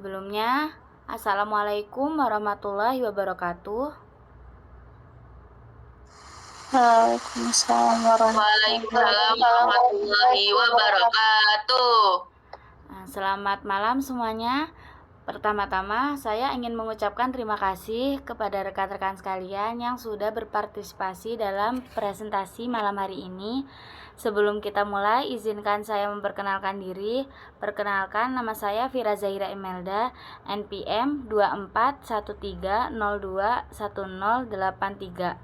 Sebelumnya, Assalamualaikum warahmatullahi wabarakatuh. Waalaikumsalam warahmatullahi wabarakatuh. Selamat malam semuanya. Pertama-tama, saya ingin mengucapkan terima kasih kepada rekan-rekan sekalian yang sudah berpartisipasi dalam presentasi malam hari ini. Sebelum kita mulai, izinkan saya memperkenalkan diri. Perkenalkan, nama saya Fira Zahira Imelda, NPM 2413021083.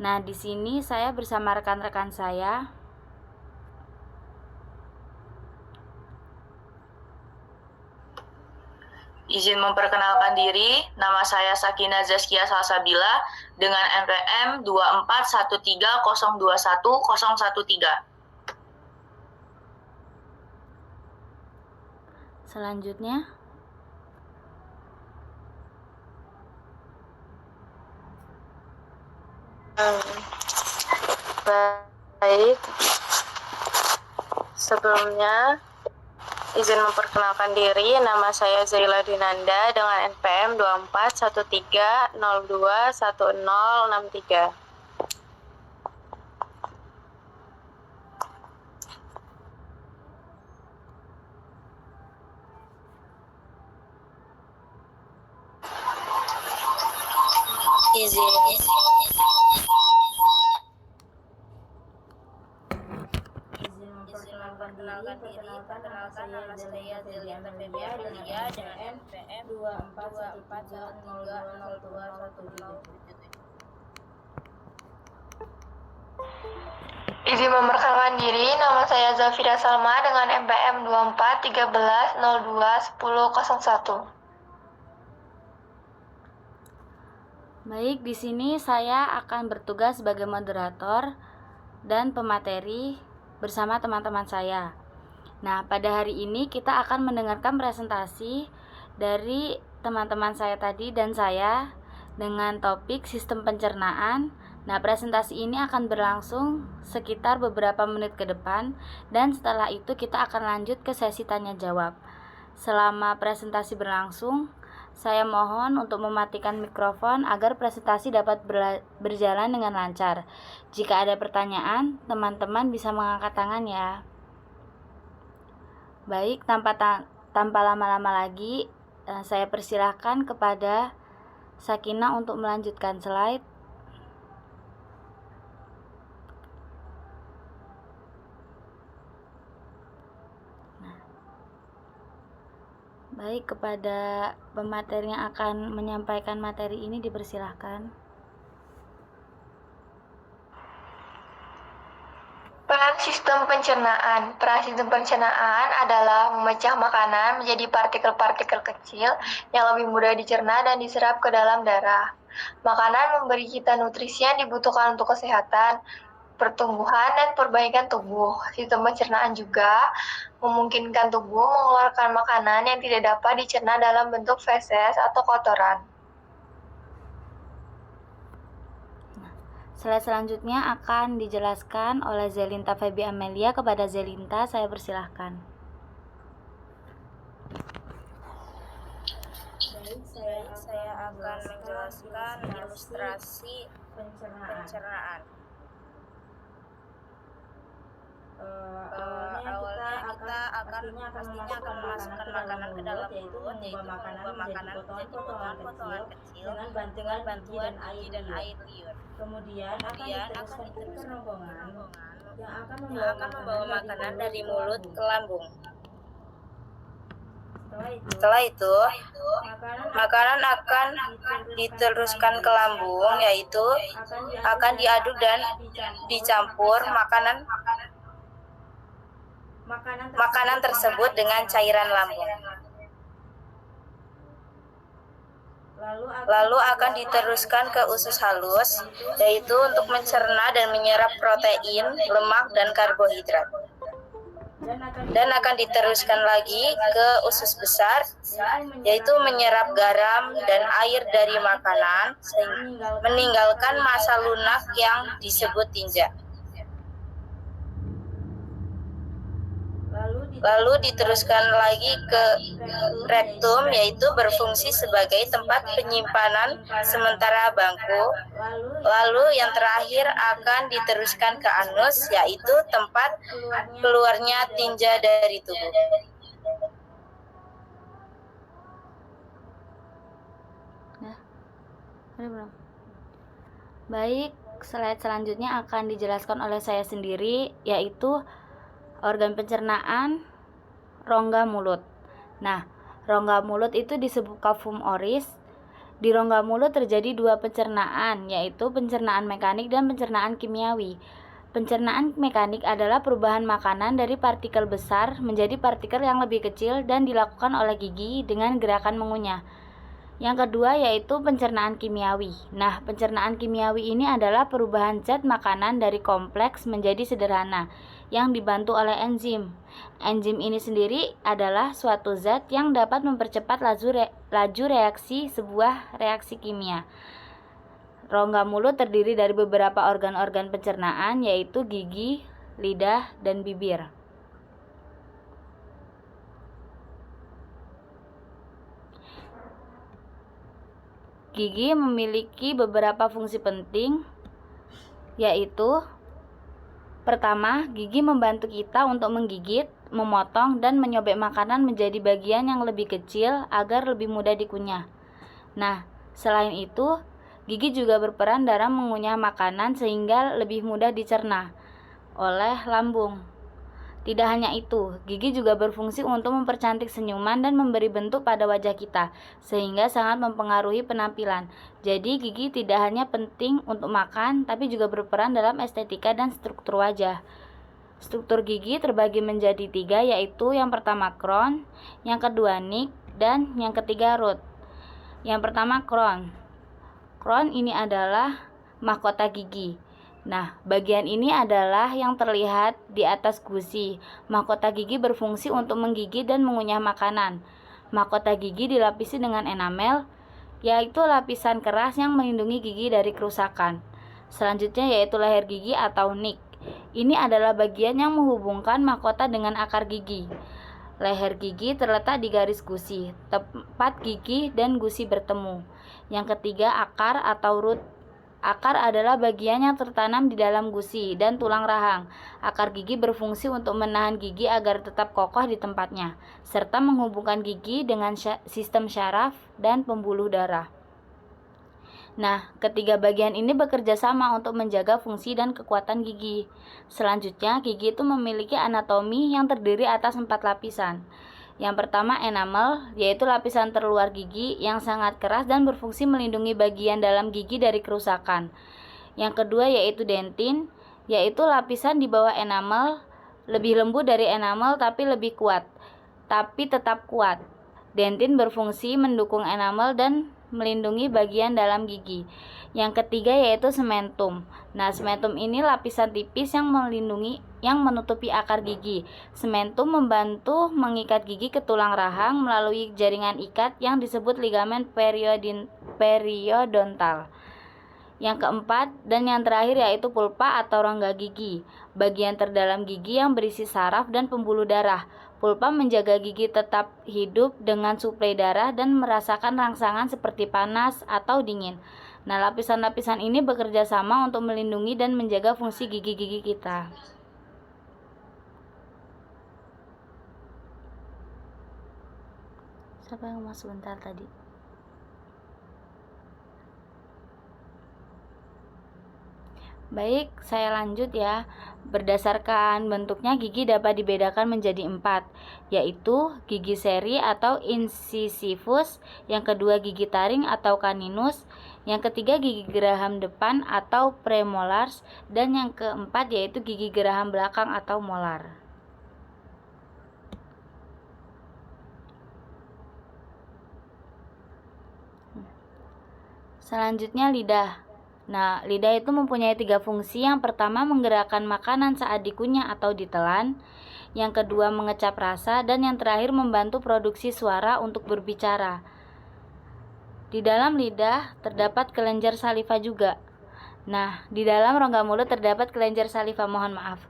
Nah, di sini saya bersama rekan-rekan saya. Izin memperkenalkan diri, nama saya Sakina Zaskia Salsabila dengan NPM 2413021013. Selanjutnya, baik. Sebelumnya, izin memperkenalkan diri, nama saya Zaila Dinanda dengan NPM 2413021063. perkenalkan nama saya Zelinda Febian dengan NPM 2413021077. Izin memperkenalkan diri, nama saya Zafira Salma dengan NPM 2413021001. Baik, di sini saya akan bertugas sebagai moderator dan pemateri bersama teman-teman saya. Nah, pada hari ini kita akan mendengarkan presentasi dari teman-teman saya tadi dan saya dengan topik sistem pencernaan. Nah, presentasi ini akan berlangsung sekitar beberapa menit ke depan dan setelah itu kita akan lanjut ke sesi tanya jawab. Selama presentasi berlangsung, saya mohon untuk mematikan mikrofon agar presentasi dapat berjalan dengan lancar. Jika ada pertanyaan, teman-teman bisa mengangkat tangan ya. Baik, tanpa lama-lama lagi, saya persilahkan kepada Sakina untuk melanjutkan slide. Baik, kepada pemateri yang akan menyampaikan materi ini dipersilahkan. Peran sistem pencernaan. Peran sistem pencernaan adalah memecah makanan menjadi partikel-partikel kecil yang lebih mudah dicerna dan diserap ke dalam darah. Makanan memberi kita nutrisi yang dibutuhkan untuk kesehatan, pertumbuhan, dan perbaikan tubuh. Sistem pencernaan juga memungkinkan tubuh mengeluarkan makanan yang tidak dapat dicerna dalam bentuk feses atau kotoran. Slide selanjutnya akan dijelaskan oleh Zelinta Feby Amelia. Kepada Zelinta, saya persilahkan. Baik, saya akan menjelaskan ilustrasi pencernaan. Awalnya kita pastinya akan memasukkan makanan ke dalam mulut, yaitu mengubah makanan menjadi potongan-potongan kecil dengan bantuan gigi dan air liur. Kemudian akan diteruskan rombongan yang akan membawa makanan dari mulut ke lambung. Setelah itu, makanan akan diteruskan ke lambung, yaitu akan diaduk dan dicampur makanan tersebut dengan cairan lambung. Lalu akan diteruskan ke usus halus, yaitu untuk mencerna dan menyerap protein, lemak, dan karbohidrat. Dan akan diteruskan lagi ke usus besar, yaitu menyerap garam dan air dari makanan, meninggalkan massa lunak yang disebut tinja. Lalu diteruskan lagi ke rektum, yaitu berfungsi sebagai tempat penyimpanan sementara bangku. Lalu yang terakhir akan diteruskan ke anus, yaitu tempat keluarnya tinja dari tubuh. Baik, slide selanjutnya akan dijelaskan oleh saya sendiri, yaitu organ pencernaan, rongga mulut. Nah, rongga mulut itu disebut cavum oris. Di rongga mulut terjadi dua pencernaan, yaitu pencernaan mekanik dan pencernaan kimiawi. Pencernaan mekanik adalah perubahan makanan dari partikel besar menjadi partikel yang lebih kecil dan dilakukan oleh gigi dengan gerakan mengunyah. Yang kedua yaitu pencernaan kimiawi. Nah, pencernaan kimiawi ini adalah perubahan zat makanan dari kompleks menjadi sederhana yang dibantu oleh enzim. Enzim ini sendiri adalah suatu zat yang dapat mempercepat laju reaksi sebuah reaksi kimia. Rongga mulut terdiri dari beberapa organ-organ pencernaan yaitu gigi, lidah, dan bibir. Gigi memiliki beberapa fungsi penting, yaitu pertama, gigi membantu kita untuk menggigit, memotong, dan menyobek makanan menjadi bagian yang lebih kecil agar lebih mudah dikunyah. Nah, selain itu, gigi juga berperan dalam mengunyah makanan sehingga lebih mudah dicerna oleh lambung. Tidak hanya itu, gigi juga berfungsi untuk mempercantik senyuman dan memberi bentuk pada wajah kita, sehingga sangat mempengaruhi penampilan. Jadi, gigi tidak hanya penting untuk makan, tapi juga berperan dalam estetika dan struktur wajah. Struktur gigi terbagi menjadi 3, yaitu yang pertama crown, yang kedua nick, dan yang ketiga root. Yang pertama crown. Crown ini adalah mahkota gigi. Nah, bagian ini adalah yang terlihat di atas gusi. Mahkota gigi berfungsi untuk menggigit dan mengunyah makanan. Mahkota gigi dilapisi dengan enamel, yaitu lapisan keras yang melindungi gigi dari kerusakan. Selanjutnya yaitu leher gigi atau nick. Ini adalah bagian yang menghubungkan mahkota dengan akar gigi. Leher gigi terletak di garis gusi, tempat gigi dan gusi bertemu. Yang ketiga akar atau root. Akar adalah bagian yang tertanam di dalam gusi dan tulang rahang. Akar gigi berfungsi untuk menahan gigi agar tetap kokoh di tempatnya, serta menghubungkan gigi dengan sistem syaraf dan pembuluh darah. Nah, ketiga bagian ini bekerja sama untuk menjaga fungsi dan kekuatan gigi. Selanjutnya, gigi itu memiliki anatomi yang terdiri atas 4 lapisan. Yang pertama enamel, yaitu lapisan terluar gigi yang sangat keras dan berfungsi melindungi bagian dalam gigi dari kerusakan. Yang kedua yaitu dentin, yaitu lapisan di bawah enamel, lebih lembut dari enamel tapi lebih kuat, tapi tetap kuat. Dentin berfungsi mendukung enamel dan melindungi bagian dalam gigi. Yang ketiga yaitu sementum. Nah, sementum ini lapisan tipis yang menutupi akar gigi. Sementum membantu mengikat gigi ke tulang rahang melalui jaringan ikat yang disebut ligamen periodontal. Yang keempat dan yang terakhir yaitu pulpa atau rongga gigi, bagian terdalam gigi yang berisi saraf dan pembuluh darah. Pulpa menjaga gigi tetap hidup dengan suplai darah dan merasakan rangsangan seperti panas atau dingin. Nah, lapisan-lapisan ini bekerja sama untuk melindungi dan menjaga fungsi gigi-gigi kita. Siapa yang mau sebentar tadi? Baik, saya lanjut ya. Berdasarkan bentuknya, gigi dapat dibedakan menjadi 4, yaitu gigi seri atau incisivus, yang kedua gigi taring atau caninus, yang ketiga gigi geraham depan atau premolars, dan yang keempat yaitu gigi geraham belakang atau molar. Selanjutnya lidah. Nah, lidah itu mempunyai 3 fungsi. Yang pertama menggerakkan makanan saat dikunyah atau ditelan, yang kedua mengecap rasa, dan yang terakhir membantu produksi suara untuk berbicara. Di dalam lidah terdapat kelenjar saliva juga. Nah, di dalam rongga mulut terdapat kelenjar saliva, mohon maaf.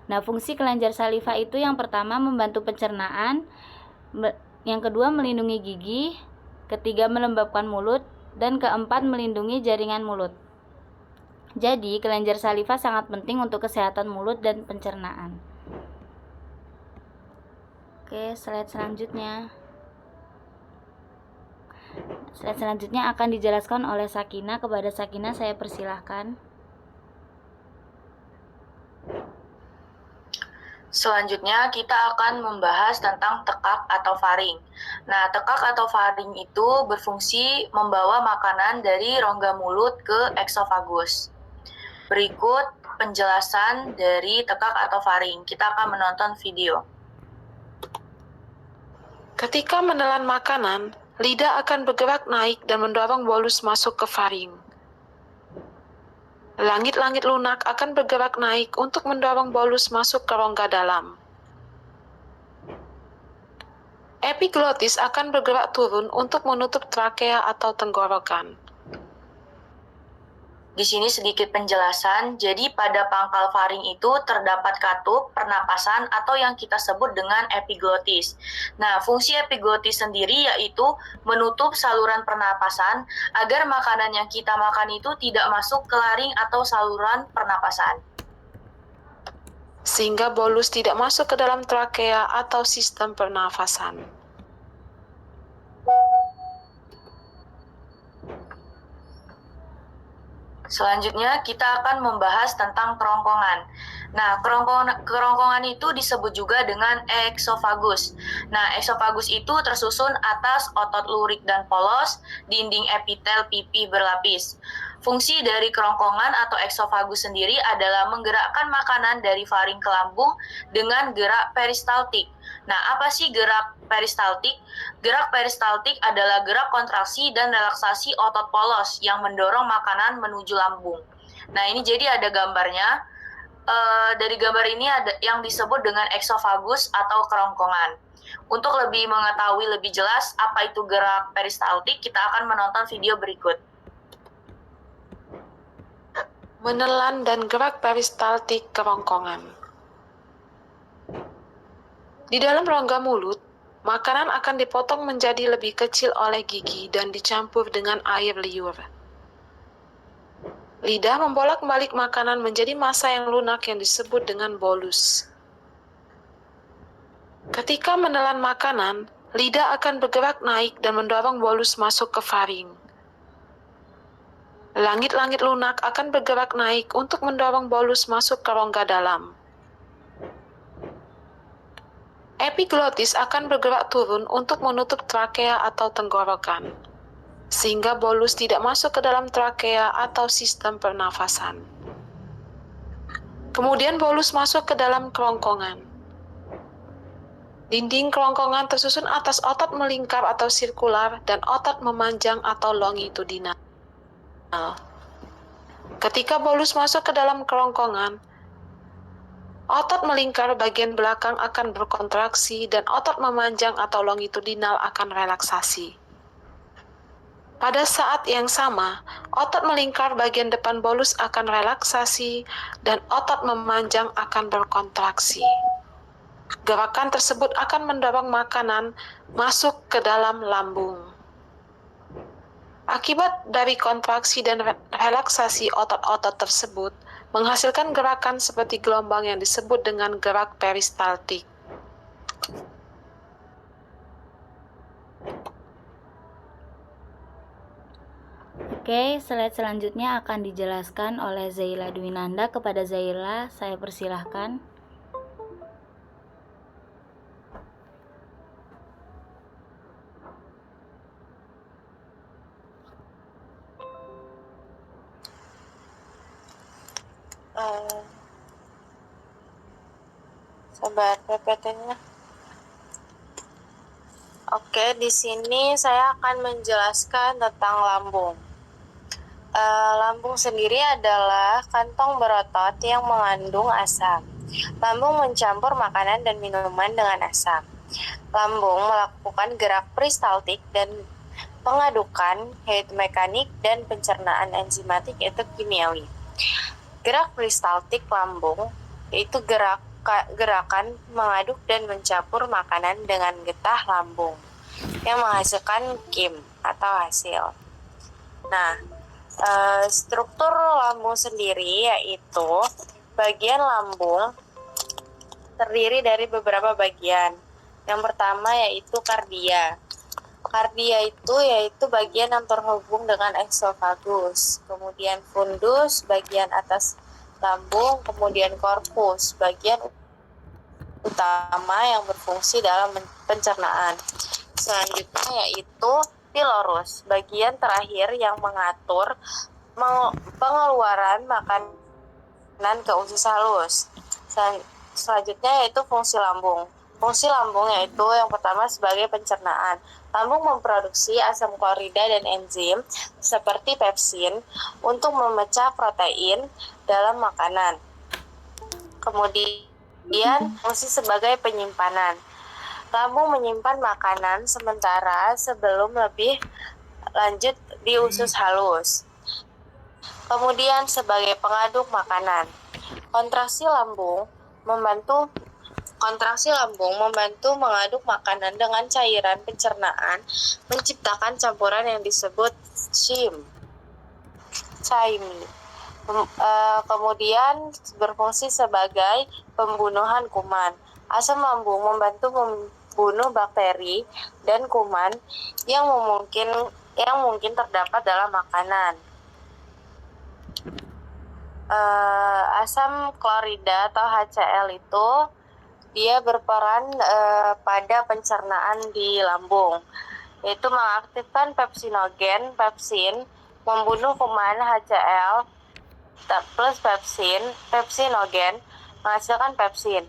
Nah, fungsi kelenjar saliva itu yang pertama membantu pencernaan, yang kedua melindungi gigi, ketiga melembabkan mulut, dan keempat melindungi jaringan mulut. Jadi, kelenjar saliva sangat penting untuk kesehatan mulut dan pencernaan. Oke, slide selanjutnya. Slide selanjutnya akan dijelaskan oleh Sakina. Kepada Sakina saya persilahkan. Selanjutnya kita akan membahas tentang tekak atau faring. Nah, tekak atau faring itu berfungsi membawa makanan dari rongga mulut ke eksofagus. Berikut penjelasan dari tekak atau faring. Kita akan menonton video. Ketika menelan makanan, lidah akan bergerak naik dan mendorong bolus masuk ke faring. Langit-langit lunak akan bergerak naik untuk mendorong bolus masuk ke rongga dalam. Epiglotis akan bergerak turun untuk menutup trakea atau tenggorokan. Di sini sedikit penjelasan. Jadi pada pangkal faring itu terdapat katup pernapasan atau yang kita sebut dengan epiglotis. Nah, fungsi epiglotis sendiri yaitu menutup saluran pernapasan agar makanan yang kita makan itu tidak masuk ke laring atau saluran pernapasan. Sehingga bolus tidak masuk ke dalam trakea atau sistem pernafasan. Selanjutnya kita akan membahas tentang kerongkongan. Nah, kerongkongan itu disebut juga dengan eksofagus. Nah, eksofagus itu tersusun atas otot lurik dan polos, dinding epitel pipi berlapis. Fungsi dari kerongkongan atau eksofagus sendiri adalah menggerakkan makanan dari faring ke lambung dengan gerak peristaltik. Nah, apa sih gerak peristaltik? Gerak peristaltik adalah gerak kontraksi dan relaksasi otot polos yang mendorong makanan menuju lambung. Nah, ini jadi ada gambarnya. Dari gambar ini ada yang disebut dengan eksofagus atau kerongkongan. Untuk lebih mengetahui lebih jelas apa itu gerak peristaltik, kita akan menonton video berikut. Menelan dan gerak peristaltik kerongkongan. Di dalam rongga mulut, makanan akan dipotong menjadi lebih kecil oleh gigi dan dicampur dengan air liur. Lidah membolak-balik makanan menjadi massa yang lunak yang disebut dengan bolus. Ketika menelan makanan, lidah akan bergerak naik dan mendorong bolus masuk ke faring. Langit-langit lunak akan bergerak naik untuk mendorong bolus masuk ke rongga dalam. Epiglotis akan bergerak turun untuk menutup trakea atau tenggorokan, sehingga bolus tidak masuk ke dalam trakea atau sistem pernafasan. Kemudian bolus masuk ke dalam kerongkongan. Dinding kerongkongan tersusun atas otot melingkar atau sirkular dan otot memanjang atau longitudinal. Ketika bolus masuk ke dalam kerongkongan, otot melingkar bagian belakang akan berkontraksi dan otot memanjang atau longitudinal akan relaksasi. Pada saat yang sama, otot melingkar bagian depan bolus akan relaksasi dan otot memanjang akan berkontraksi. Gerakan tersebut akan mendorong makanan masuk ke dalam lambung. Akibat dari kontraksi dan relaksasi otot-otot tersebut, menghasilkan gerakan seperti gelombang yang disebut dengan gerak peristaltik. Oke, slide selanjutnya akan dijelaskan oleh Zaila Dwinanda. Kepada Zaila, saya persilahkan. Sabar PPT-nya. Oke, di sini saya akan menjelaskan tentang lambung. Lambung sendiri adalah kantong berotot yang mengandung asam. Lambung mencampur makanan dan minuman dengan asam. Lambung melakukan gerak peristaltik dan pengadukan, yaitu mekanik, dan pencernaan enzimatik, yaitu kimiawi. Gerak peristaltik lambung yaitu gerak gerakan mengaduk dan mencampur makanan dengan getah lambung yang menghasilkan kim atau hasil. Nah, struktur lambung sendiri yaitu bagian lambung terdiri dari beberapa bagian. Yang pertama yaitu kardia. Kardia itu yaitu bagian yang terhubung dengan esofagus. Kemudian fundus, bagian atas lambung. Kemudian korpus, bagian utama yang berfungsi dalam pencernaan. Selanjutnya yaitu pilorus, bagian terakhir yang mengatur pengeluaran makanan ke usus halus. Selanjutnya yaitu fungsi lambung. Fungsi lambung yaitu yang pertama sebagai pencernaan. Lambung memproduksi asam klorida dan enzim seperti pepsin untuk memecah protein dalam makanan. Kemudian fungsi sebagai penyimpanan. Lambung menyimpan makanan sementara sebelum lebih lanjut di usus halus. Kemudian sebagai pengaduk makanan. Kontraksi lambung membantu mengaduk makanan dengan cairan pencernaan, menciptakan campuran yang disebut chyme. Kemudian berfungsi sebagai pembunuhan kuman. Asam lambung membantu membunuh bakteri dan kuman yang mungkin terdapat dalam makanan. Asam klorida atau HCl itu dia berperan pada pencernaan di lambung, yaitu mengaktifkan pepsin, membunuh kuman. HCl plus pepsinogen menghasilkan pepsin.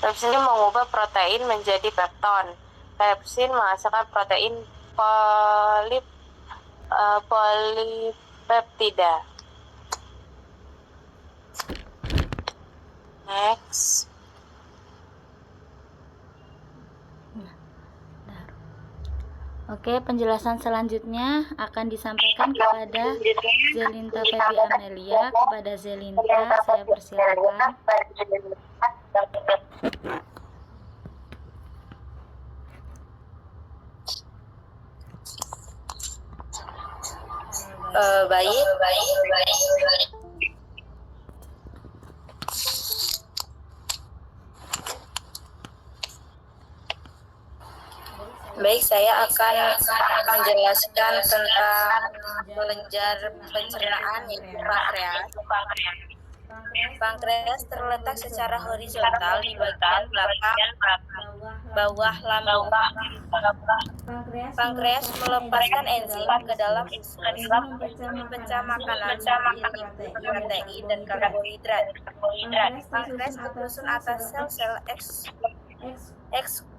Pepsin ini mengubah protein menjadi pepton. Pepsin menghasilkan protein polipeptida. Next. Oke, penjelasan selanjutnya akan disampaikan kepada Zelinta Febi Amelia. Kepada Zelinta, saya persilakan. Baik. Baik, saya akan menjelaskan tentang kelenjar pencernaan yaitu pankreas. Pankreas terletak secara horizontal di bagian belakang bawah lambung. Pankreas melepaskan enzim ke dalam usus, memecah makanan seperti protein dan karbohidrat. Pankreas tersusun atas sel-sel eksokrin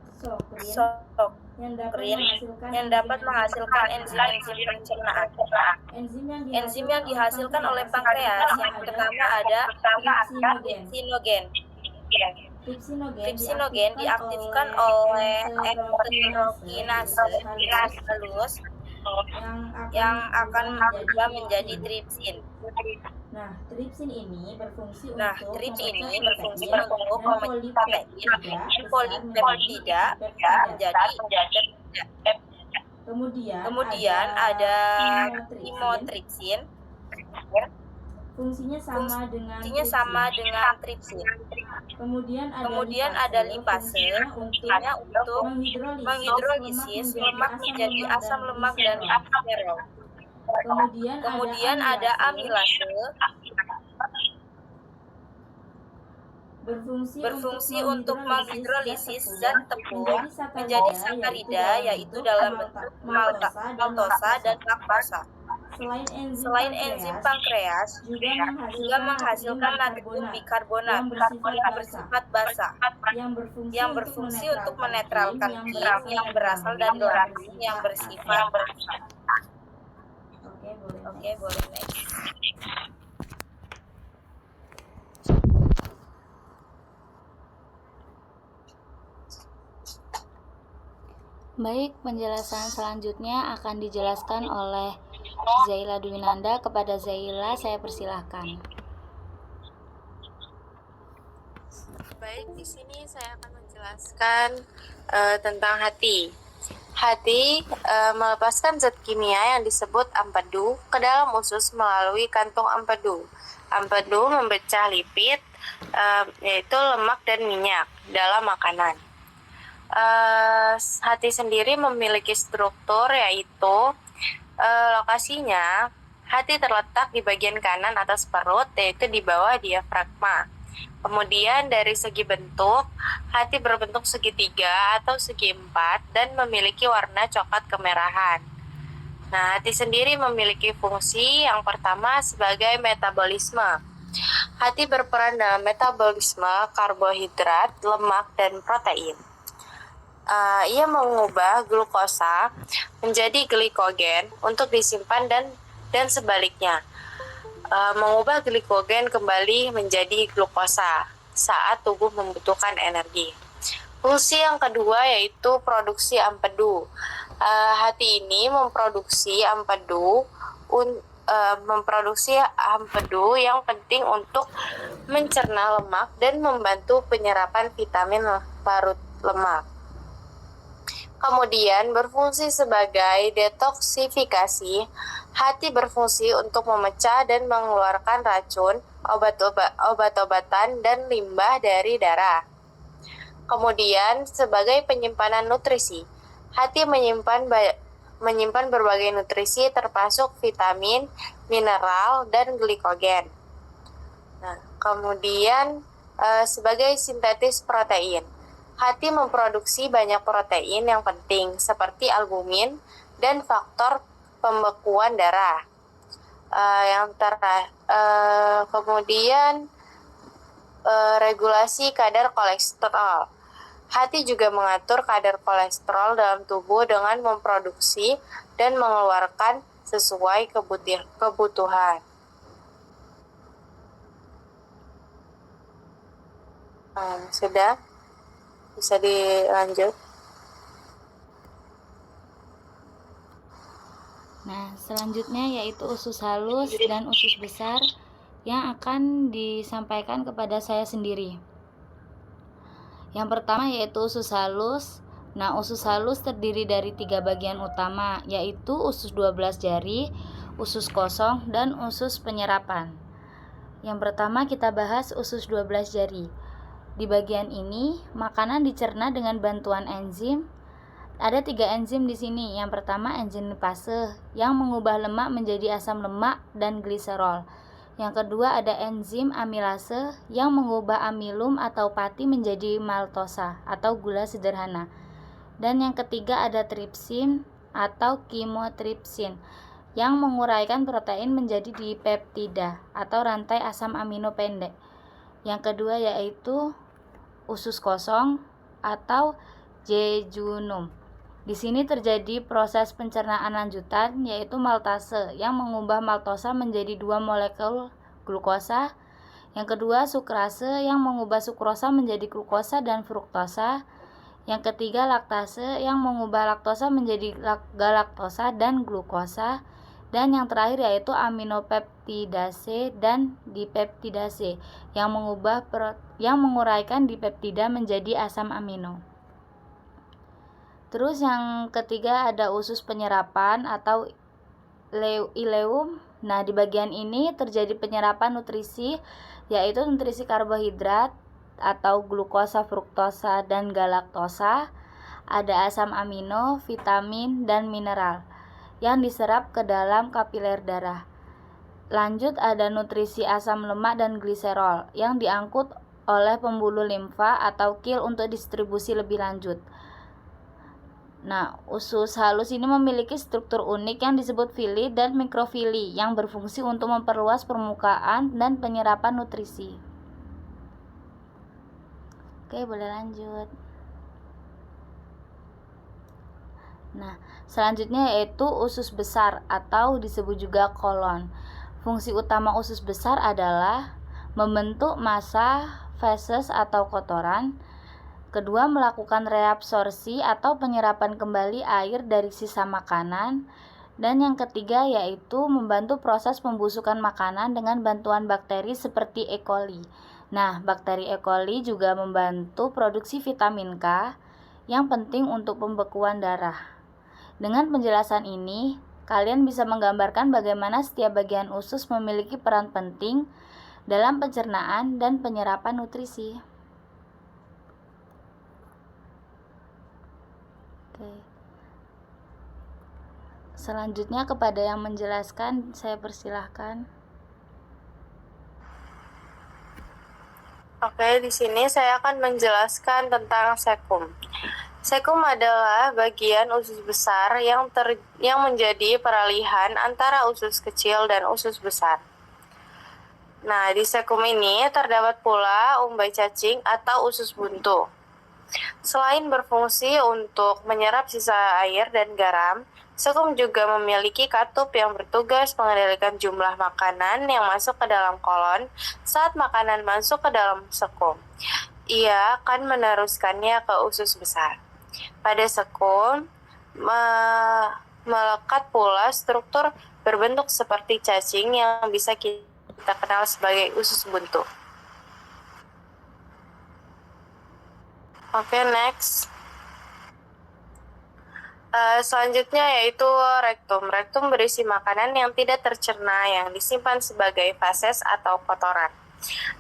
yang dapat menghasilkan enzim-enzim pencernaan. Enzim yang dihasilkan oleh pankreas yang pertama ada tripsinogen diaktifkan oleh enterokinase halus yang akan berubah menjadi tripsin. Nah, tripsin ini berfungsi untuk memecah protein polipeptida menjadi peptida. Kemudian ada chymotrypsin. Fungsinya sama dengan tripsin. Kemudian ada lipase, fungsinya untuk menghidrolisis lemak menjadi asam lemak dan kolesterol. Kemudian ada amilase, berfungsi untuk menghidrolisis zat tepung menjadi sakarida, yaitu dalam bentuk maltosa dan laktosa. Selain enzim pankreas juga menghasilkan natrium bikarbonat yang bersifat basa, yang berfungsi untuk menetralkan kim yang berasal dari lambung yang bersifat. Oke, boleh next. Baik, penjelasan selanjutnya akan dijelaskan oleh Zaila Dwinanda. Kepada Zaila, saya persilahkan. Baik, di sini saya akan menjelaskan tentang hati. Hati melepaskan zat kimia yang disebut empedu ke dalam usus melalui kantung empedu. Empedu memecah lipid, yaitu lemak dan minyak dalam makanan. Hati sendiri memiliki struktur, yaitu lokasinya hati terletak di bagian kanan atas perut, yaitu di bawah diafragma. Kemudian dari segi bentuk, hati berbentuk segitiga atau segi empat dan memiliki warna coklat kemerahan. Nah, hati sendiri memiliki fungsi yang pertama sebagai metabolisme. Hati berperan dalam metabolisme karbohidrat, lemak, dan protein. Ia mengubah glukosa menjadi glikogen untuk disimpan dan sebaliknya. Mengubah glikogen kembali menjadi glukosa saat tubuh membutuhkan energi. Fungsi yang kedua yaitu produksi empedu. Hati ini memproduksi empedu yang penting untuk mencerna lemak dan membantu penyerapan vitamin larut lemak. Kemudian berfungsi sebagai detoksifikasi. Hati berfungsi untuk memecah dan mengeluarkan racun, obat-obatan, dan limbah dari darah. Kemudian sebagai penyimpanan nutrisi. Hati menyimpan berbagai nutrisi termasuk vitamin, mineral, dan glikogen. Nah, kemudian sebagai sintetis protein. Hati memproduksi banyak protein yang penting seperti albumin dan faktor pembekuan darah. Kemudian regulasi kadar kolesterol. Hati juga mengatur kadar kolesterol dalam tubuh dengan memproduksi dan mengeluarkan sesuai kebutuhan. Sudah? Bisa dilanjut. Nah, selanjutnya yaitu usus halus dan usus besar yang akan disampaikan kepada saya sendiri. Yang pertama yaitu usus halus. Nah, usus halus terdiri dari 3 bagian utama, yaitu usus 12 jari, usus kosong, dan usus penyerapan. Yang pertama kita bahas usus 12 jari. Di bagian ini, makanan dicerna dengan bantuan enzim. Ada 3 enzim di sini. Yang pertama enzim lipase yang mengubah lemak menjadi asam lemak dan gliserol. Yang kedua ada enzim amilase yang mengubah amilum atau pati menjadi maltosa atau gula sederhana. Dan yang ketiga ada tripsin atau chymotrypsin yang menguraikan protein menjadi dipeptida atau rantai asam amino pendek. Yang kedua yaitu usus kosong atau jejunum. Di sini terjadi proses pencernaan lanjutan yaitu maltase yang mengubah maltosa menjadi 2 molekul glukosa. Yang kedua sukrase yang mengubah sukrosa menjadi glukosa dan fruktosa. Yang ketiga laktase yang mengubah laktosa menjadi galaktosa dan glukosa. Dan yang terakhir yaitu aminopeptidase dan dipeptidase yang menguraikan dipeptida menjadi asam amino. Terus yang ketiga ada usus penyerapan atau ileum. Nah, di bagian ini terjadi penyerapan nutrisi yaitu nutrisi karbohidrat atau glukosa, fruktosa, dan galaktosa. Ada asam amino, vitamin, dan mineral yang diserap ke dalam kapiler darah. Lanjut ada nutrisi asam lemak dan gliserol yang diangkut oleh pembuluh limfa atau kil untuk distribusi lebih lanjut. Nah, usus halus ini memiliki struktur unik yang disebut vili dan mikrofili yang berfungsi untuk memperluas permukaan dan penyerapan nutrisi. Oke, boleh lanjut. Nah, selanjutnya yaitu usus besar atau disebut juga kolon. Fungsi utama usus besar adalah membentuk massa feses atau kotoran. Kedua, melakukan reabsorpsi atau penyerapan kembali air dari sisa makanan. Dan yang ketiga yaitu membantu proses pembusukan makanan dengan bantuan bakteri seperti E. coli. Nah, bakteri E. coli juga membantu produksi vitamin K yang penting untuk pembekuan darah. Dengan penjelasan ini, kalian bisa menggambarkan bagaimana setiap bagian usus memiliki peran penting dalam pencernaan dan penyerapan nutrisi. Oke. Selanjutnya kepada yang menjelaskan, saya persilahkan. Oke, di sini saya akan menjelaskan tentang sekum. Sekum adalah bagian usus besar yang menjadi peralihan antara usus kecil dan usus besar. Nah, di sekum ini terdapat pula umbai cacing atau usus buntu. Selain berfungsi untuk menyerap sisa air dan garam, sekum juga memiliki katup yang bertugas mengendalikan jumlah makanan yang masuk ke dalam kolon saat makanan masuk ke dalam sekum. Ia akan meneruskannya ke usus besar. Pada sekum, melekat pula struktur berbentuk seperti cacing yang bisa kita kenal sebagai usus buntu. Oke, next. Selanjutnya yaitu rektum. Rektum berisi makanan yang tidak tercerna yang disimpan sebagai fases atau kotoran.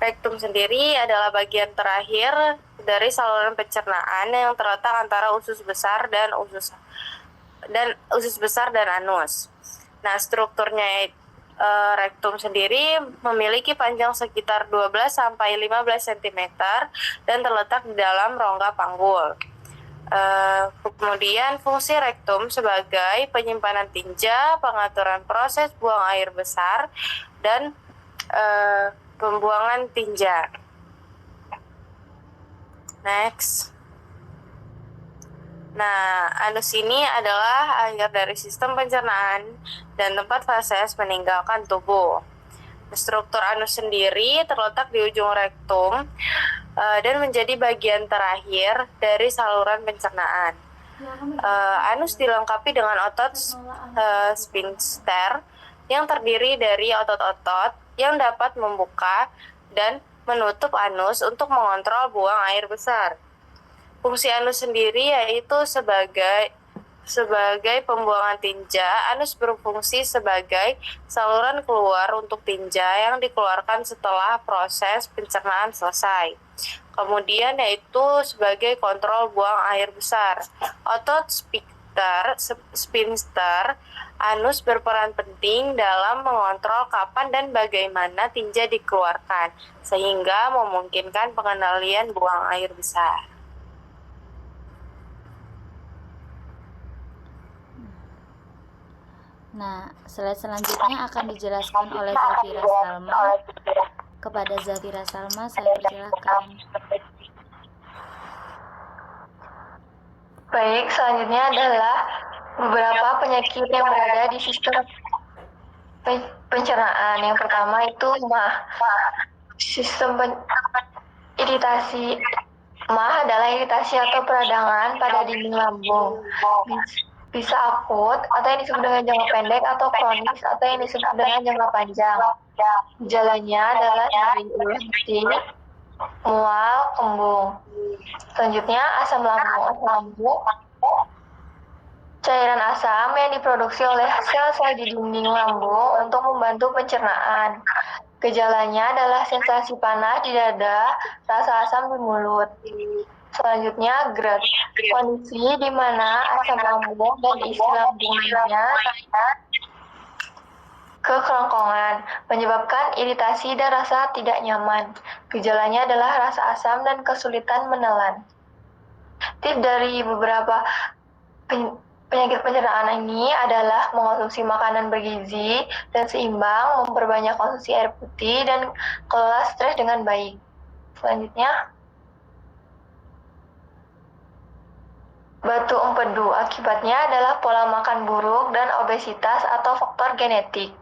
Rektum sendiri adalah bagian terakhir dari saluran pencernaan yang terletak antara usus besar dan usus besar dan anus. Nah, strukturnya rektum sendiri memiliki panjang sekitar 12-15 cm dan terletak di dalam rongga panggul. Kemudian fungsi rektum sebagai penyimpanan tinja, pengaturan proses buang air besar, dan pembuangan tinja. Next. Nah, anus ini adalah akhir dari sistem pencernaan dan tempat fases meninggalkan tubuh. Struktur anus sendiri terletak di ujung rektum dan menjadi bagian terakhir dari saluran pencernaan. Anus dilengkapi dengan otot sphincter yang terdiri dari otot-otot yang dapat membuka dan menutup anus untuk mengontrol buang air besar. Fungsi anus sendiri yaitu sebagai pembuangan tinja. Anus berfungsi sebagai saluran keluar untuk tinja yang dikeluarkan setelah proses pencernaan selesai. Kemudian yaitu sebagai kontrol buang air besar. Otot sphincter anus berperan penting dalam mengontrol kapan dan bagaimana tinja dikeluarkan, sehingga memungkinkan pengendalian buang air besar. Nah, slide selanjutnya akan dijelaskan oleh Zafira Salma. Kepada Zafira Salma, saya persilakan. Baik, selanjutnya adalah beberapa penyakit yang berada di sistem pencernaan. Yang pertama itu MAH. Iritasi. MAH adalah iritasi atau peradangan pada dinding lambung. Bisa akut atau yang disebut dengan jangka pendek atau kronis atau yang disebut dengan jangka panjang. Gejalanya adalah nyeri ulah kencing, mual, kembung. Selanjutnya asam lambung. Asam lambung cairan asam yang diproduksi oleh sel-sel di dinding lambung untuk membantu pencernaan. Gejalanya adalah sensasi panas di dada, rasa asam di mulut. Selanjutnya GERD, kondisi di mana asam lambung dan isi lambung lainnya ke kerongkongan, menyebabkan iritasi dan rasa tidak nyaman. Gejalanya adalah rasa asam dan kesulitan menelan. Tips dari beberapa penyakit pencernaan ini adalah mengonsumsi makanan bergizi dan seimbang, memperbanyak konsumsi air putih, dan kelola stres dengan baik. Selanjutnya, batu empedu akibatnya adalah pola makan buruk dan obesitas atau faktor genetik.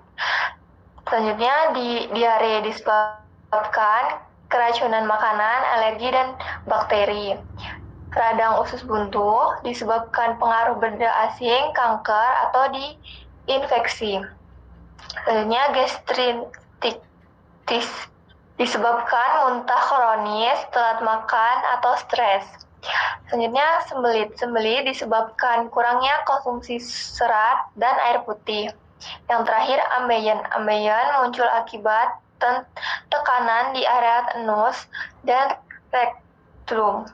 Selanjutnya, diare disebabkan keracunan makanan, alergi, dan bakteri. Radang usus buntu disebabkan pengaruh benda asing, kanker, atau diinfeksi. Selanjutnya, gastritis disebabkan muntah kronis, telat makan, atau stres. Selanjutnya sembelit. Sembelit disebabkan kurangnya konsumsi serat dan air putih. Yang terakhir ambeien. Ambeien muncul akibat tekanan di area anus dan rektum.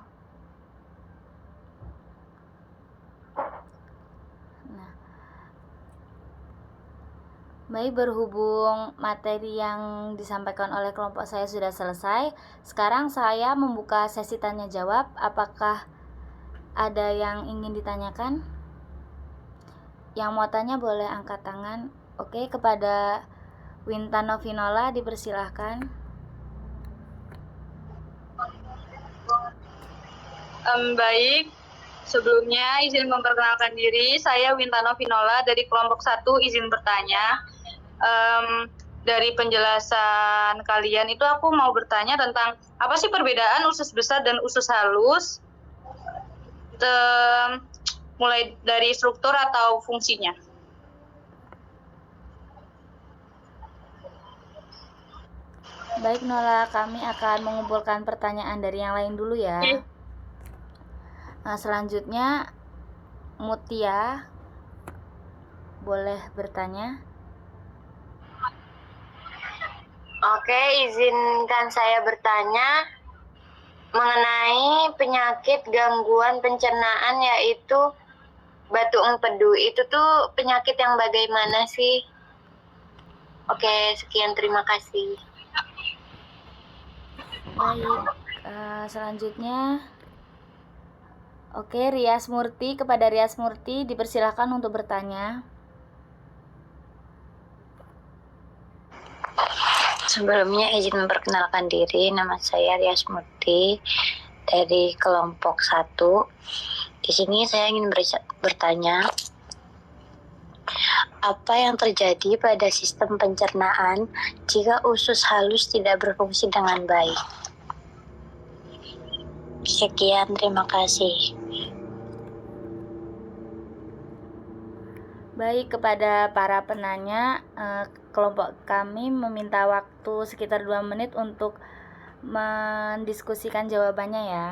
Baik, berhubung materi yang disampaikan oleh kelompok saya sudah selesai, sekarang saya membuka sesi tanya jawab. Apakah ada yang ingin ditanyakan? Yang mau tanya boleh angkat tangan. Oke, kepada Wintano Vinola dipersilahkan. Baik, sebelumnya izin memperkenalkan diri, saya Wintano Vinola dari kelompok 1, izin bertanya. Dari penjelasan kalian itu aku mau bertanya tentang apa sih perbedaan usus besar dan usus halus, mulai dari struktur atau fungsinya. Baik Nola, kami akan mengumpulkan pertanyaan dari yang lain dulu ya. Nah, selanjutnya Mutia boleh bertanya. Oke, izinkan saya bertanya mengenai penyakit gangguan pencernaan yaitu batu empedu. Itu tuh penyakit yang bagaimana sih? Oke, sekian, terima kasih. Baik, selanjutnya Rias Murti. Kepada Rias Murti dipersilakan untuk bertanya. Sebelumnya izin memperkenalkan diri, nama saya Rias Murti dari kelompok 1. Di sini saya ingin bertanya, apa yang terjadi pada sistem pencernaan jika usus halus tidak berfungsi dengan baik? Sekian, terima kasih. Baik, kepada para penanya, kelompok kami meminta waktu sekitar 2 menit untuk mendiskusikan jawabannya ya.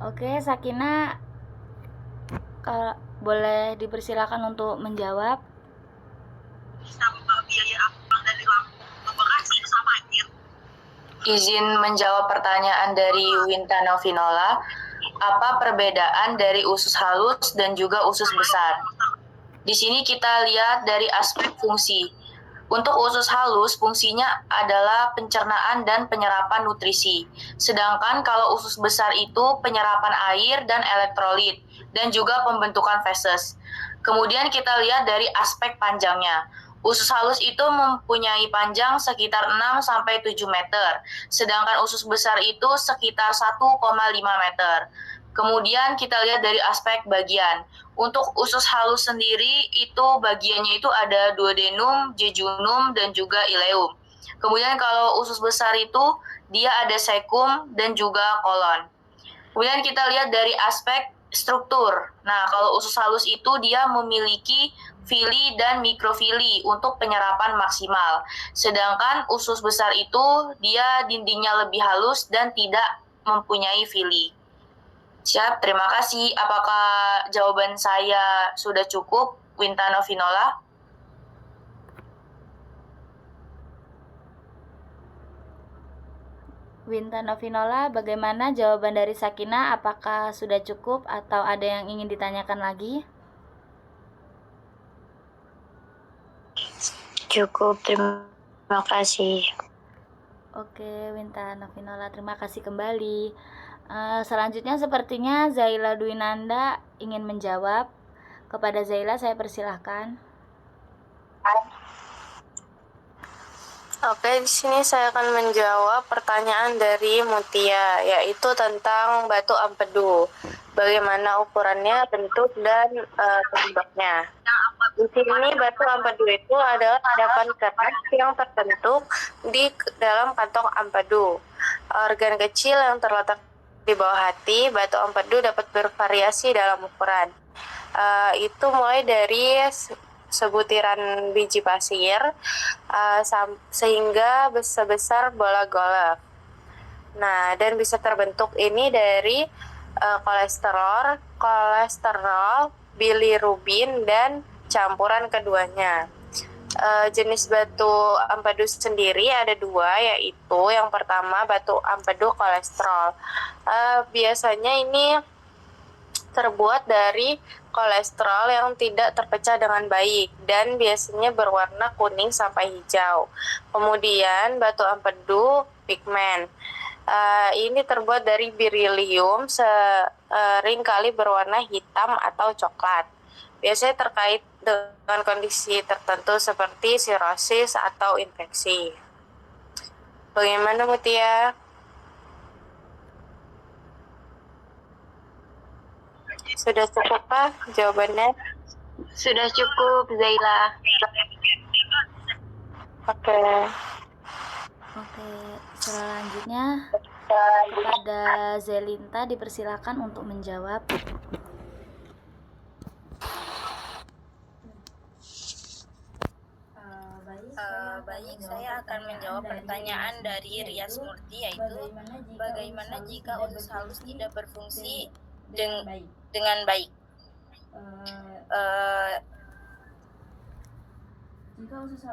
Oke, Sakina, boleh dipersilakan untuk menjawab. Izin menjawab pertanyaan dari Wintano Vinola. Apa perbedaan dari usus halus dan juga usus besar? Di sini kita lihat dari aspek fungsi. Untuk usus halus, fungsinya adalah pencernaan dan penyerapan nutrisi. Sedangkan kalau usus besar itu penyerapan air dan elektrolit, dan juga pembentukan feses. Kemudian kita lihat dari aspek panjangnya. Usus halus itu mempunyai panjang sekitar 6-7 meter, sedangkan usus besar itu sekitar 1,5 meter. Kemudian kita lihat dari aspek bagian. Untuk usus halus sendiri itu bagiannya itu ada duodenum, jejunum, dan juga ileum. Kemudian kalau usus besar itu dia ada cecum dan juga kolon. Kemudian kita lihat dari aspek struktur. Nah, kalau usus halus itu dia memiliki fili dan mikrofili untuk penyerapan maksimal. Sedangkan usus besar itu dia dindingnya lebih halus dan tidak mempunyai fili. Siap, terima kasih. Apakah jawaban saya sudah cukup, Wintano Vinola? Winta Novinola, bagaimana jawaban dari Sakina? Apakah sudah cukup atau ada yang ingin ditanyakan lagi? Cukup, terima kasih. Oke, Winta Novinola, terima kasih kembali. Selanjutnya sepertinya Zaila Dwinanda ingin menjawab. Kepada Zaila saya persilahkan. Oke, di sini saya akan menjawab pertanyaan dari Mutia, yaitu tentang batu empedu. Bagaimana ukurannya, bentuk, dan penyebabnya. Di sini batu empedu itu adalah endapan keras yang terbentuk di dalam kantong empedu. Organ kecil yang terletak di bawah hati, batu empedu dapat bervariasi dalam ukuran. Itu mulai dari sebutiran biji pasir sehingga sebesar bola golf. Nah, dan bisa terbentuk ini dari kolesterol, bilirubin, dan campuran keduanya. Jenis batu empedu sendiri ada dua, yaitu yang pertama batu empedu kolesterol. Biasanya ini terbuat dari kolesterol yang tidak terpecah dengan baik dan biasanya berwarna kuning sampai hijau. Kemudian batu empedu pigmen. Ini terbuat dari berilium, seringkali berwarna hitam atau coklat. Biasanya terkait dengan kondisi tertentu seperti sirosis atau infeksi. Bagaimana Mutia? Sudah cukup jawabannya? Sudah cukup, Zaila. Oke. Oke, selanjutnya kepada Zelinta dipersilakan untuk menjawab. Baik, saya akan menjawab pertanyaan dari Rias Murti, yaitu bagaimana jika usus halus tidak berfungsi dengan baik.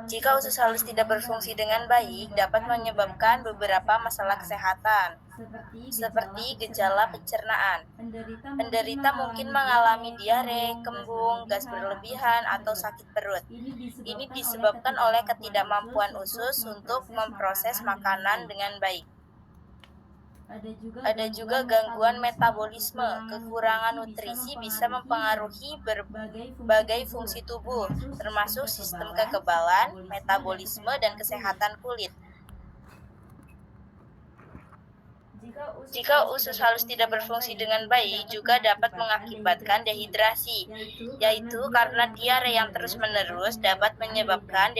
Jika usus halus tidak berfungsi dengan baik, dapat menyebabkan beberapa masalah kesehatan, seperti gejala pencernaan. Penderita mungkin mengalami diare, kembung, gas berlebihan, atau sakit perut. Ini disebabkan oleh ketidakmampuan usus untuk memproses makanan dengan baik. Ada juga gangguan metabolisme. Kekurangan nutrisi bisa mempengaruhi berbagai fungsi tubuh, termasuk sistem kekebalan, metabolisme, dan kesehatan kulit. Jika usus halus tidak berfungsi dengan baik, juga dapat mengakibatkan dehidrasi, yaitu karena diare yang terus-menerus dapat menyebabkan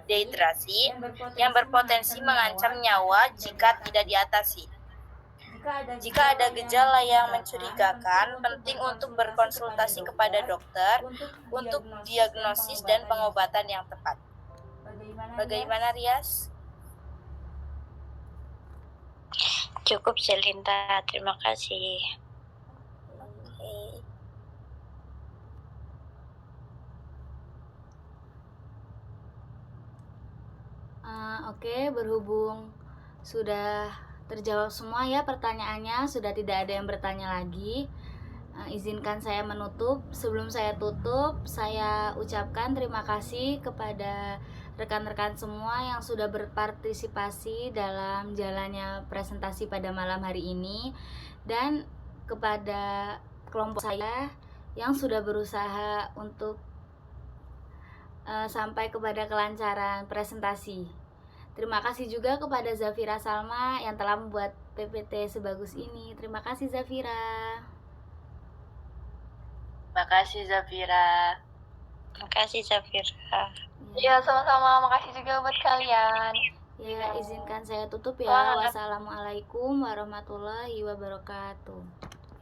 dehidrasi yang berpotensi mengancam nyawa jika tidak diatasi. Jika ada gejala yang mencurigakan, penting untuk berkonsultasi kepada dokter untuk diagnosis dan pengobatan yang tepat. Bagaimana, Rias? Cukup, Zelinta. Terima kasih. Oke, berhubung sudah terjawab semua ya pertanyaannya, sudah tidak ada yang bertanya lagi. Izinkan saya menutup. Sebelum saya tutup, saya ucapkan terima kasih kepada rekan-rekan semua yang sudah berpartisipasi dalam jalannya presentasi pada malam hari ini, dan kepada kelompok saya yang sudah berusaha untuk sampai kepada kelancaran presentasi. Terima kasih juga kepada Zafira Salma yang telah membuat PPT sebagus ini. Terima kasih, Zafira. Terima kasih, Zafira. Terima kasih, Zafira. Ya, sama-sama. Makasih juga buat kalian. Ya, izinkan saya tutup ya. Wassalamualaikum warahmatullahi wabarakatuh.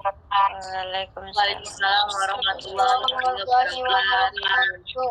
Waalaikumsalam. Waalaikumsalam warahmatullahi wabarakatuh.